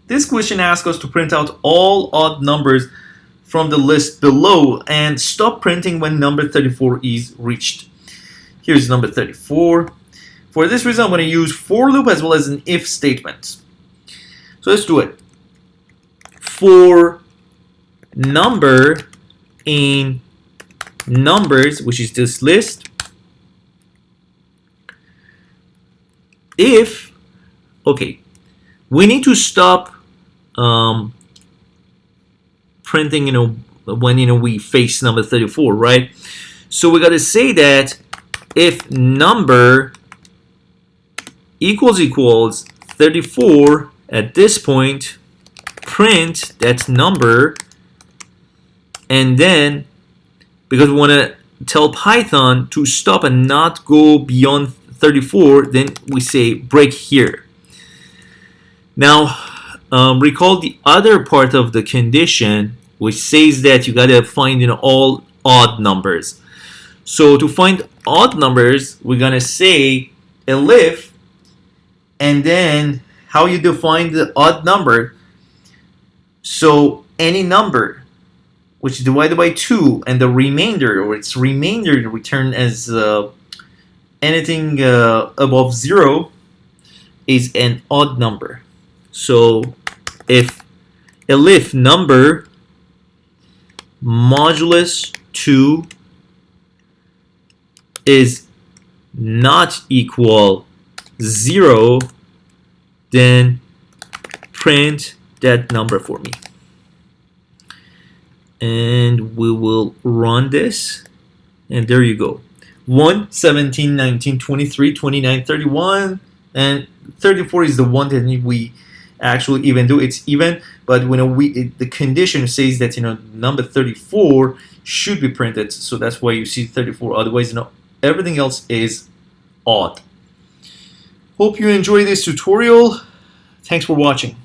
This question asks us to print out all odd numbers from the list below and stop printing when number 34 is reached. Here's number 34. For this reason, I'm going to use for loop as well as an if statement. So let's do it. For number in numbers, which is this list, if, okay, we need to stop printing, when we face number 34, right? So we got to say that if number equals 34 at this point, print that number, and then because we want to tell Python to stop and not go beyond 34, then we say break here. Now recall the other part of the condition, which says that you gotta find all odd numbers. So to find odd numbers, we're gonna say elif, and then how you define the odd number. So any number which is divided by 2 and the remainder, or its remainder, returned as anything above 0 is an odd number. So if elif number modulus 2 is not equal 0, then print that number for me. And we will run this, and there you go. 1, 17, 19, 23, 29, 31, and 34 is the one that we actually even do. It's even, but the condition says that number 34 should be printed, so that's why you see 34. Otherwise, everything else is odd. Hope you enjoy this tutorial. Thanks for watching.